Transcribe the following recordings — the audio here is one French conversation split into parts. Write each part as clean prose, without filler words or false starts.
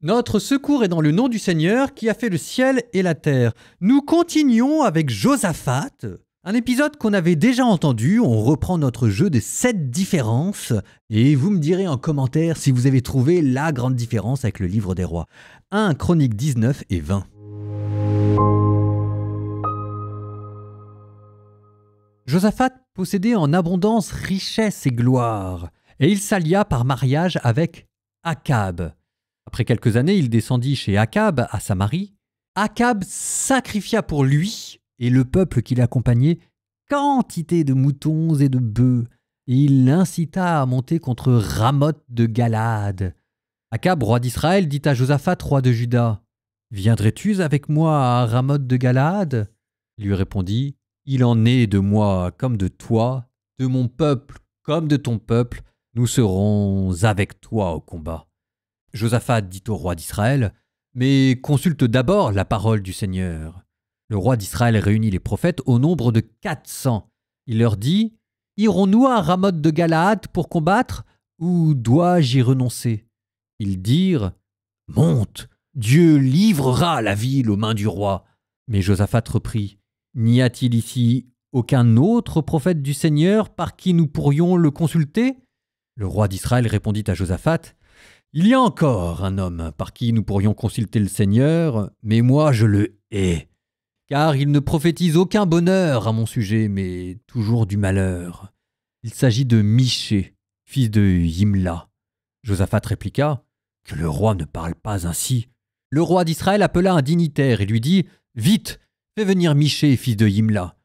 Notre secours est dans le nom du Seigneur qui a fait le ciel et la terre. Nous continuons avec Josaphat, un épisode qu'on avait déjà entendu. On reprend notre jeu des 7 différences et vous me direz en commentaire si vous avez trouvé la grande différence avec le livre des rois. 1 Chroniques 19 et 20. Josaphat possédait en abondance richesse et gloire, et il s'allia par mariage avec Akab. Après quelques années, il descendit chez Akab à Samarie. Akab sacrifia pour lui et le peuple qui l'accompagnait quantité de moutons et de bœufs, et il l'incita à monter contre Ramoth de Galaad. Akab, roi d'Israël, dit à Josaphat, roi de Juda, « Viendrais-tu avec moi à Ramoth de Galaad » Il lui répondit, « Il en est de moi comme de toi, de mon peuple comme de ton peuple, nous serons avec toi au combat. » Josaphat dit au roi d'Israël, « Mais consulte d'abord la parole du Seigneur. » Le roi d'Israël réunit les prophètes au nombre de 400. Il leur dit, « Irons-nous à Ramoth de Galaad pour combattre, ou dois-je y renoncer ?» Ils dirent, « Monte, Dieu livrera la ville aux mains du roi. » Mais Josaphat reprit, « N'y a-t-il ici aucun autre prophète du Seigneur par qui nous pourrions le consulter ?» Le roi d'Israël répondit à Josaphat, « Il y a encore un homme par qui nous pourrions consulter le Seigneur, mais moi je le hais, car il ne prophétise aucun bonheur à mon sujet, mais toujours du malheur. Il s'agit de Michée, fils de Yimla. » Josaphat répliqua, « Que le roi ne parle pas ainsi. » Le roi d'Israël appela un dignitaire et lui dit, « Vite, fais venir Michée, fils de Yimla. »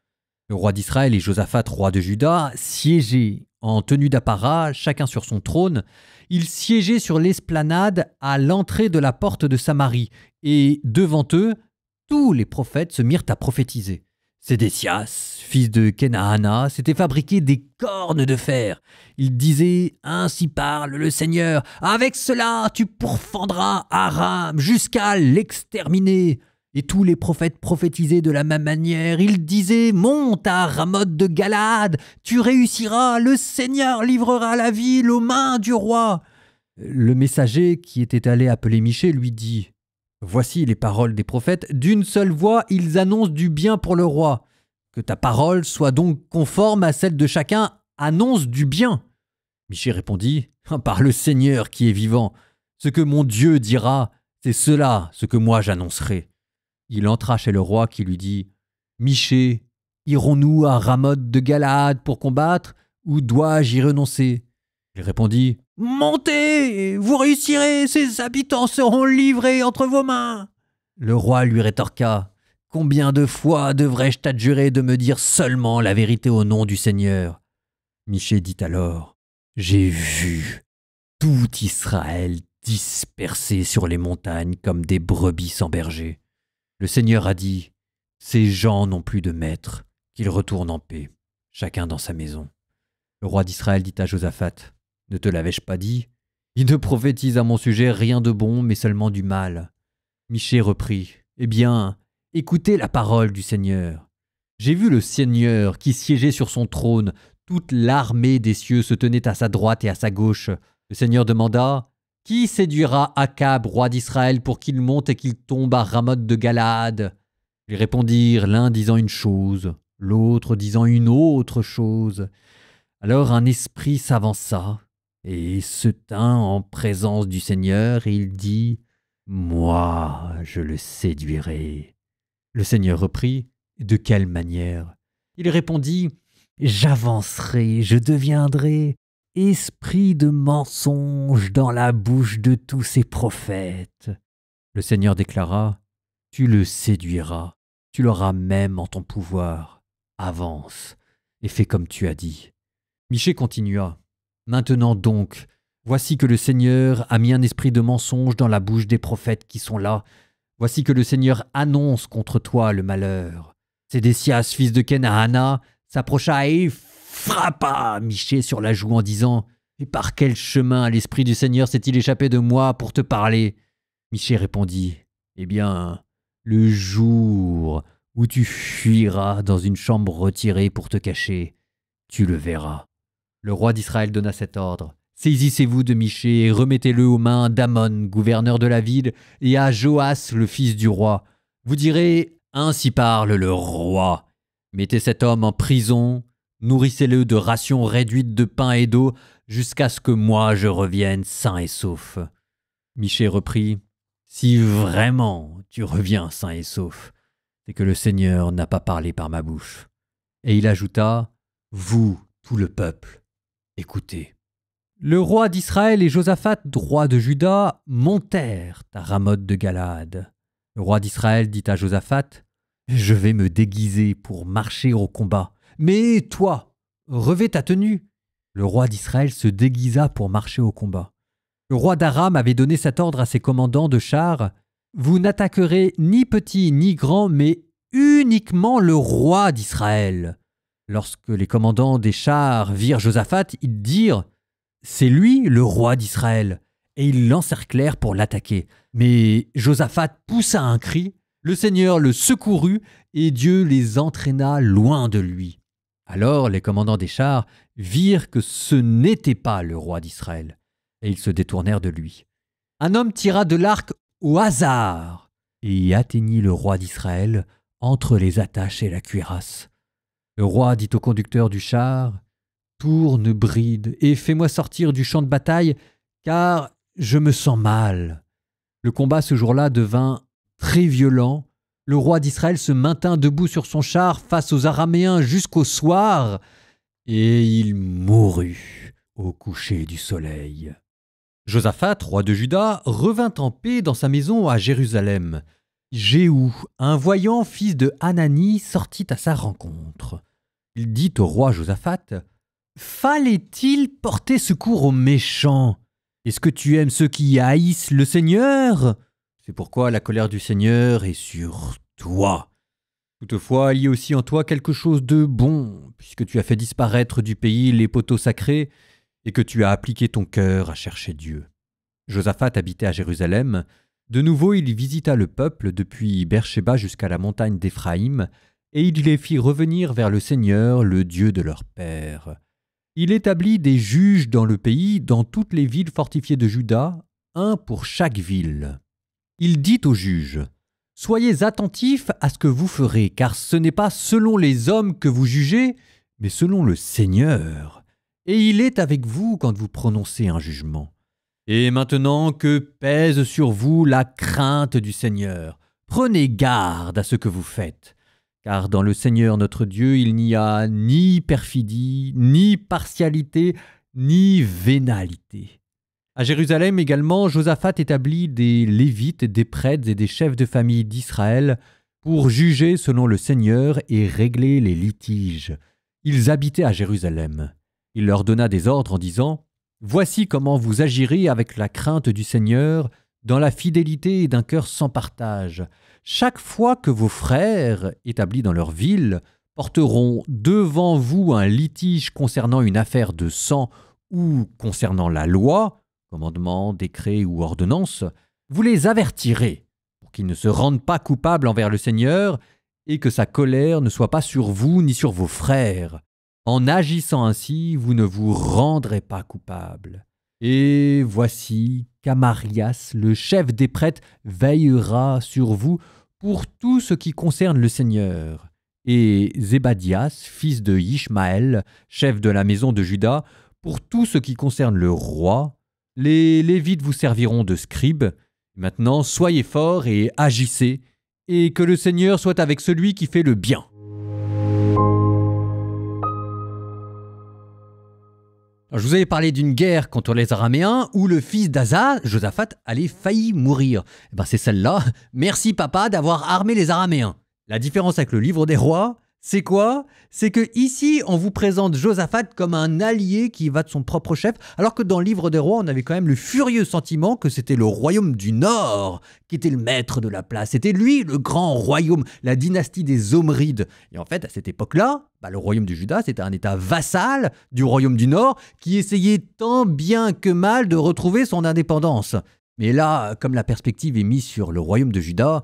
Le roi d'Israël et Josaphat, roi de Juda, siégeaient en tenue d'apparat, chacun sur son trône. Ils siégeaient sur l'esplanade à l'entrée de la porte de Samarie, et devant eux, tous les prophètes se mirent à prophétiser. Sédécias, fils de Kenaana, s'était fabriqué des cornes de fer. Il disait « Ainsi parle le Seigneur, avec cela tu pourfendras Aram jusqu'à l'exterminer. » Et tous les prophètes prophétisaient de la même manière. Ils disaient « Monte à Ramoth de Galaad, tu réussiras, le Seigneur livrera la ville aux mains du roi. » Le messager qui était allé appeler Michée lui dit « Voici les paroles des prophètes, d'une seule voix ils annoncent du bien pour le roi. Que ta parole soit donc conforme à celle de chacun, annonce du bien. » Michée répondit « Par le Seigneur qui est vivant, ce que mon Dieu dira, c'est cela ce que moi j'annoncerai. » Il entra chez le roi qui lui dit « Michée, irons-nous à Ramoth de Galaad pour combattre, ou dois-je y renoncer ?» Il répondit « Montez, vous réussirez, ses habitants seront livrés entre vos mains. » Le roi lui rétorqua « Combien de fois devrais-je t'adjurer de me dire seulement la vérité au nom du Seigneur ?» Michée dit alors « J'ai vu tout Israël dispersé sur les montagnes comme des brebis sans berger. Le Seigneur a dit, ces gens n'ont plus de maître, qu'ils retournent en paix, chacun dans sa maison. » Le roi d'Israël dit à Josaphat, « Ne te l'avais-je pas dit? Il ne prophétise à mon sujet rien de bon, mais seulement du mal. » Michée reprit, « Eh bien, écoutez la parole du Seigneur. J'ai vu le Seigneur qui siégeait sur son trône, toute l'armée des cieux se tenait à sa droite et à sa gauche. Le Seigneur demanda, « Qui séduira Akab, roi d'Israël, pour qu'il monte et qu'il tombe à Ramoth de Galaad ?» Ils répondirent, l'un disant une chose, l'autre disant une autre chose. Alors un esprit s'avança et se tint en présence du Seigneur, et il dit, « Moi, je le séduirai. » Le Seigneur reprit, « De quelle manière ?» Il répondit, « J'avancerai, je deviendrai esprit de mensonge dans la bouche de tous ces prophètes. » Le Seigneur déclara, « Tu le séduiras, tu l'auras même en ton pouvoir. Avance et fais comme tu as dit. » Michée continua, « Maintenant donc, voici que le Seigneur a mis un esprit de mensonge dans la bouche des prophètes qui sont là. Voici que le Seigneur annonce contre toi le malheur. » Sédécias, fils de Kenaana, s'approcha et frappa Michée sur la joue en disant, « Et par quel chemin l'esprit du Seigneur s'est-il échappé de moi pour te parler ?» Michée répondit, « Eh bien, le jour où tu fuiras dans une chambre retirée pour te cacher, tu le verras. » Le roi d'Israël donna cet ordre, Saisissez-vous de Michée et remettez-le aux mains d'Amon, gouverneur de la ville, et à Joas, le fils du roi. Vous direz, ainsi parle le roi. Mettez cet homme en prison, nourrissez-le de rations réduites de pain et d'eau, jusqu'à ce que moi je revienne sain et sauf. » Michée reprit, « Si vraiment tu reviens sain et sauf, c'est que le Seigneur n'a pas parlé par ma bouche. » Et il ajouta, « Vous, tout le peuple, écoutez. » Le roi d'Israël et Josaphat, roi de Juda, montèrent à Ramoth de Galaad. Le roi d'Israël dit à Josaphat, « Je vais me déguiser pour marcher au combat. Mais toi, revêt ta tenue. » Le roi d'Israël se déguisa pour marcher au combat. Le roi d'Aram avait donné cet ordre à ses commandants de chars, « Vous n'attaquerez ni petit ni grand, mais uniquement le roi d'Israël. » Lorsque les commandants des chars virent Josaphat, ils dirent, « C'est lui le roi d'Israël. » Et ils l'encerclèrent pour l'attaquer. Mais Josaphat poussa un cri, le Seigneur le secourut, et Dieu les entraîna loin de lui. Alors les commandants des chars virent que ce n'était pas le roi d'Israël, et ils se détournèrent de lui. Un homme tira de l'arc au hasard, et y atteignit le roi d'Israël entre les attaches et la cuirasse. Le roi dit au conducteur du char, « Tourne, bride, et fais-moi sortir du champ de bataille, car je me sens mal. » Le combat ce jour-là devint très violent. Le roi d'Israël se maintint debout sur son char face aux Araméens jusqu'au soir, et il mourut au coucher du soleil. Josaphat, roi de Juda, revint en paix dans sa maison à Jérusalem. Jéhou, un voyant fils de Hanani, sortit à sa rencontre. Il dit au roi Josaphat, « Fallait-il porter secours aux méchants? Est-ce que tu aimes ceux qui haïssent le Seigneur? C'est pourquoi la colère du Seigneur est sur toi. Toutefois, il y a aussi en toi quelque chose de bon, puisque tu as fait disparaître du pays les poteaux sacrés et que tu as appliqué ton cœur à chercher Dieu. » Josaphat habitait à Jérusalem. De nouveau, il visita le peuple depuis Beersheba jusqu'à la montagne d'Éphraïm, et il les fit revenir vers le Seigneur, le Dieu de leur père. Il établit des juges dans le pays, dans toutes les villes fortifiées de Juda, un pour chaque ville. Il dit aux juges, « Soyez attentifs à ce que vous ferez, car ce n'est pas selon les hommes que vous jugez, mais selon le Seigneur. Et il est avec vous quand vous prononcez un jugement. Et maintenant que pèse sur vous la crainte du Seigneur, prenez garde à ce que vous faites. Car dans le Seigneur notre Dieu, il n'y a ni perfidie, ni partialité, ni vénalité. » À Jérusalem également, Josaphat établit des Lévites, des prêtres et des chefs de famille d'Israël pour juger selon le Seigneur et régler les litiges. Ils habitaient à Jérusalem. Il leur donna des ordres en disant, « Voici comment vous agirez avec la crainte du Seigneur, dans la fidélité et d'un cœur sans partage. Chaque fois que vos frères, établis dans leur ville, porteront devant vous un litige concernant une affaire de sang ou concernant la loi, commandement, décret ou ordonnance, vous les avertirez pour qu'ils ne se rendent pas coupables envers le Seigneur et que sa colère ne soit pas sur vous ni sur vos frères. En agissant ainsi, vous ne vous rendrez pas coupables. Et voici qu'Amarias, le chef des prêtres, veillera sur vous pour tout ce qui concerne le Seigneur. Et Zébadias, fils de Ishmaël, chef de la maison de Juda, pour tout ce qui concerne le roi. Les Lévites vous serviront de scribes. Maintenant, soyez forts et agissez, et que le Seigneur soit avec celui qui fait le bien. » Je vous avais parlé d'une guerre contre les Araméens où le fils d'Asa, Josaphat, allait failli mourir. C'est celle-là. Merci papa d'avoir armé les Araméens. La différence avec le livre des rois, c'est quoi? C'est que ici, on vous présente Josaphat comme un allié qui va de son propre chef, alors que dans le livre des rois, on avait quand même le furieux sentiment que c'était le royaume du Nord qui était le maître de la place. C'était lui le grand royaume, la dynastie des Omrides. Et en fait, à cette époque-là, le royaume du Juda, c'était un état vassal du royaume du Nord qui essayait tant bien que mal de retrouver son indépendance. Mais là, comme la perspective est mise sur le royaume de Juda,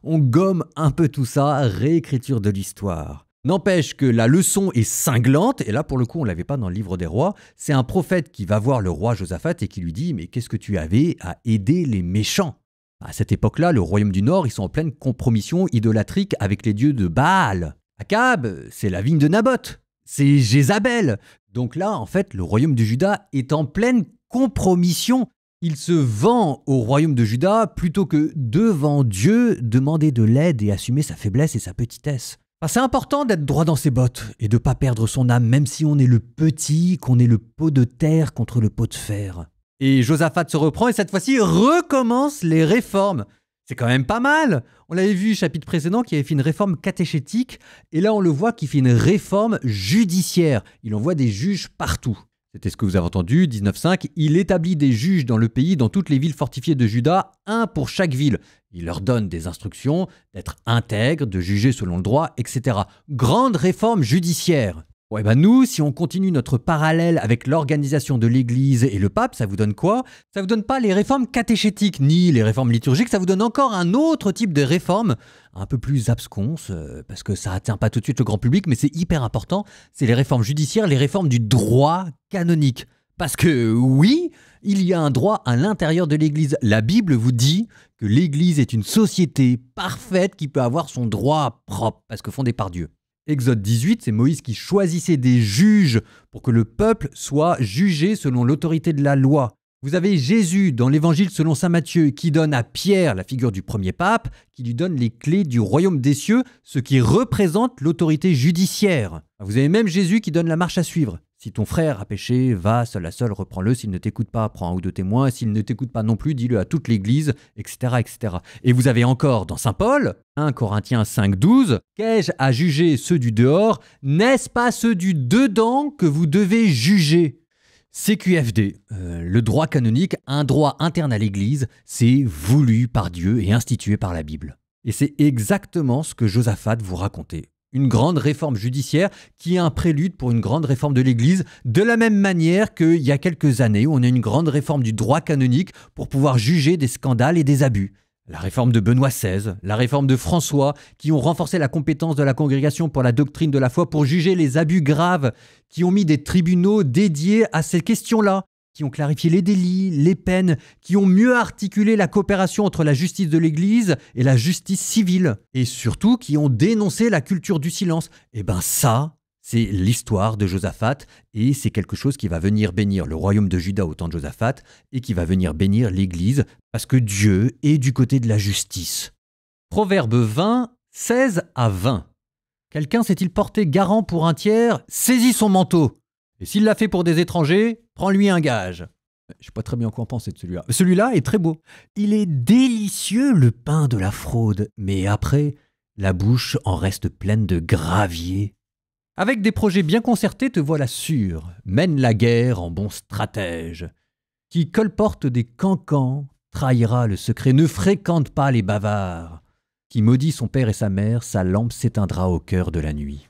on gomme un peu tout ça, réécriture de l'histoire. N'empêche que la leçon est cinglante, et là pour le coup on ne l'avait pas dans le livre des rois, c'est un prophète qui va voir le roi Josaphat et qui lui dit « Mais qu'est-ce que tu avais à aider les méchants ?» À cette époque-là, le royaume du Nord, ils sont en pleine compromission idolâtrique avec les dieux de Baal. Akab, c'est la vigne de Naboth, c'est Jézabel. Donc là, en fait, le royaume de Juda est en pleine compromission. Il se vend au royaume de Juda plutôt que devant Dieu demander de l'aide et assumer sa faiblesse et sa petitesse. C'est important d'être droit dans ses bottes et de ne pas perdre son âme, même si on est le petit, qu'on est le pot de terre contre le pot de fer. Et Josaphat se reprend et cette fois-ci recommence les réformes. C'est quand même pas mal. On l'avait vu au chapitre précédent qui avait fait une réforme catéchétique et là on le voit qu'il fait une réforme judiciaire. Il envoie des juges partout. C'était ce que vous avez entendu, 19.5. Il établit des juges dans le pays, dans toutes les villes fortifiées de Juda, un pour chaque ville. Il leur donne des instructions d'être intègres, de juger selon le droit, etc. Grande réforme judiciaire. Ouais, nous, si on continue notre parallèle avec l'organisation de l'Église et le pape, ça vous donne quoi? Ça vous donne pas les réformes catéchétiques, ni les réformes liturgiques, ça vous donne encore un autre type de réforme, un peu plus absconce, parce que ça atteint pas tout de suite le grand public, mais c'est hyper important, c'est les réformes judiciaires, les réformes du droit canonique. Parce que oui, il y a un droit à l'intérieur de l'Église. La Bible vous dit que l'Église est une société parfaite qui peut avoir son droit propre, parce que fondée par Dieu. Exode 18, c'est Moïse qui choisissait des juges pour que le peuple soit jugé selon l'autorité de la loi. Vous avez Jésus dans l'évangile selon saint Matthieu qui donne à Pierre, la figure du premier pape, qui lui donne les clés du royaume des cieux, ce qui représente l'autorité judiciaire. Vous avez même Jésus qui donne la marche à suivre. Si ton frère a péché, va seul à seul, reprends-le. S'il ne t'écoute pas, prends un ou deux témoins. S'il ne t'écoute pas non plus, dis-le à toute l'Église, etc., etc. Et vous avez encore dans saint Paul, 1 Corinthiens 5.12, « Qu'ai-je à juger ceux du dehors? N'est-ce pas ceux du dedans que vous devez juger ?» CQFD, le droit canonique, un droit interne à l'Église, c'est voulu par Dieu et institué par la Bible. Et c'est exactement ce que Josaphat vous racontait. Une grande réforme judiciaire qui est un prélude pour une grande réforme de l'Église, de la même manière qu'il y a quelques années où on a une grande réforme du droit canonique pour pouvoir juger des scandales et des abus. La réforme de Benoît XVI, la réforme de François, qui ont renforcé la compétence de la congrégation pour la doctrine de la foi pour juger les abus graves, qui ont mis des tribunaux dédiés à ces questions-là, qui ont clarifié les délits, les peines, qui ont mieux articulé la coopération entre la justice de l'Église et la justice civile, et surtout qui ont dénoncé la culture du silence. Et ça, c'est l'histoire de Josaphat, et c'est quelque chose qui va venir bénir le royaume de Juda au temps de Josaphat, et qui va venir bénir l'Église, parce que Dieu est du côté de la justice. Proverbe 20, 16 à 20. Quelqu'un s'est-il porté garant pour un tiers? Saisis son manteau. Et s'il l'a fait pour des étrangers, prends-lui un gage. Je ne sais pas très bien quoi en penser de celui-là. Celui-là est très beau. Il est délicieux, le pain de la fraude, mais après, la bouche en reste pleine de gravier. Avec des projets bien concertés, te voilà sûr, mène la guerre en bon stratège. Qui colporte des cancans, trahira le secret, ne fréquente pas les bavards. Qui maudit son père et sa mère, sa lampe s'éteindra au cœur de la nuit.